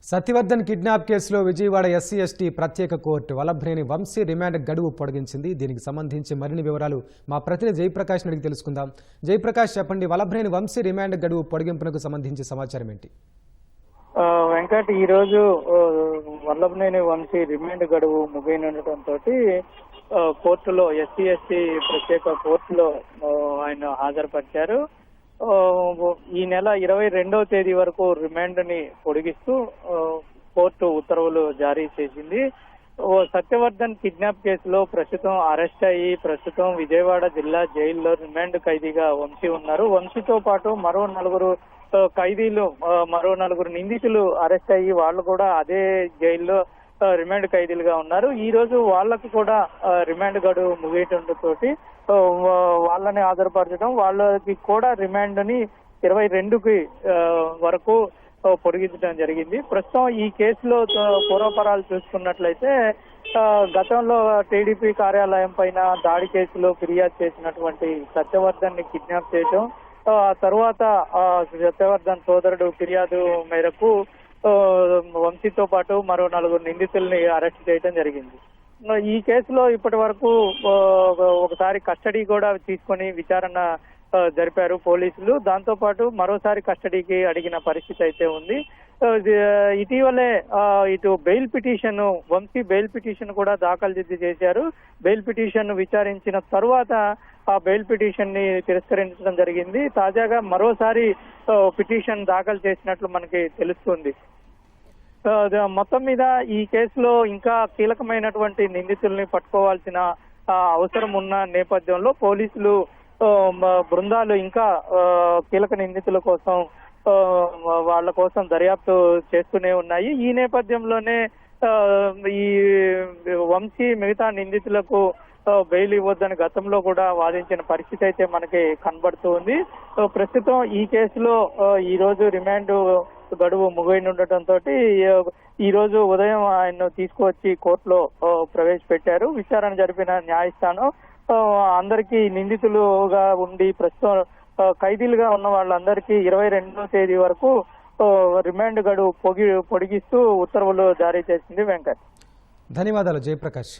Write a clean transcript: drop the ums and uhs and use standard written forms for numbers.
Satyavardhan kidnap కేసులో Vijayawada SC ST ప్రత్యేక court Vallabhaneni Vamsi remand గడువు పొడిగించింది. దీనికి సంబంధించి మరిన్ని వివరాలు మా ప్రతినిధి జయప్రకాష్ అడిగి తెలుసుకుందాం. జయప్రకాష్, చెప్పండి, వల్లభనేని వంశీ రిమాండ్ గడువు పొడిగింపునకు సంబంధించి సమాచారం ఏంటి? వెంకట్, ఈ రోజు వల్లభనేని వంశీ రిమాండ్ గడువు ముగియనుండటంతో కోర్టులో ఎస్సీ ఎస్టీ ప్రత్యేక కోర్టులో ఆయన హాజరుపరిచారు. ఈ నెల 22వ తేదీ వరకు రిమాండ్ ని పొడిగిస్తూ కోర్టు ఉత్తర్వులు జారీ చేసింది. సత్యవర్ధన్ కిడ్నాప్ కేసులో ప్రస్తుతం అరెస్ట్ అయ్యి ప్రస్తుతం విజయవాడ జిల్లా జైల్లో రిమాండ్ ఖైదీగా వంశీ ఉన్నారు. వంశీతో పాటు మరో నలుగురు నిందితులు అరెస్ట్ అయ్యి వాళ్ళు కూడా అదే జైల్లో రిమాండ్ ఖైదీలుగా ఉన్నారు. ఈ రోజు వాళ్లకు కూడా రిమాండ్ గడువు ముగియటంతో వాళ్ళని హాజరుపరచడం, వాళ్ళకి కూడా రిమాండ్ ని 22కి వరకు పొడిగించడం జరిగింది. ప్రస్తుతం ఈ కేసులో పూర్వపరాలు చూసుకున్నట్లయితే గతంలో టీడీపీ కార్యాలయం పైన దాడి కేసులో ఫిర్యాదు చేసినటువంటి సత్యవర్ధన్ ని కిడ్నాప్ చేయడం, ఆ తర్వాత సత్యవర్ధన్ సోదరుడు ఫిర్యాదు మేరకు వంశీతో పాటు మరో 4 నిందితుల్ని అరెస్ట్ చేయడం జరిగింది. ఈ కేసులో ఇప్పటి వరకు ఒకసారి కస్టడీ కూడా తీసుకొని విచారణ జరిపారు పోలీసులు. దాంతో పాటు మరోసారి కస్టడీకి అడిగిన పరిస్థితి అయితే ఉంది. ఇటీవలే ఇటు bail petition, Vamshi bail petition కూడా దాఖలు చేశారు. బెయిల్ పిటిషన్ విచారించిన తరువాత ఆ బెయిల్ పిటిషన్ ని తిరస్కరించడం జరిగింది. తాజాగా మరోసారి పిటిషన్ దాఖలు చేసినట్లు మనకి తెలుస్తుంది. మొత్తం మీద ఈ కేసులో ఇంకా కీలకమైనటువంటి నిందితుల్ని పట్టుకోవాల్సిన అవసరం ఉన్న నేపథ్యంలో పోలీసులు బృందాలు ఇంకా కీలక నిందితుల కోసం వాళ్ళ కోసం దర్యాప్తు చేస్తూనే ఉన్నాయి. ఈ నేపథ్యంలోనే ఈ వంశీ మిగతా నిందితులకు బెయిల్ ఇవ్వద్దని గతంలో కూడా వాదించిన పరిస్థితి అయితే మనకి కనబడుతూ ఉంది. ప్రస్తుతం ఈ కేసులో ఈ రోజు రిమాండ్ గడువు ముగియనుండటంతో ఈ రోజు ఉదయం ఆయన్ను తీసుకువచ్చి కోర్టులో ప్రవేశపెట్టారు. విచారణ జరిపిన న్యాయస్థానం అందరికీ నిందితులుగా ఉండి ప్రస్తుతం ఖైదీలుగా ఉన్న వాళ్ళందరికీ 22వ తేదీ వరకు రిమాండ్ గడువు పొడిగిస్తూ ఉత్తర్వులు జారీ చేసింది. వెంకట్, ధన్యవాదాలు జయప్రకాష్.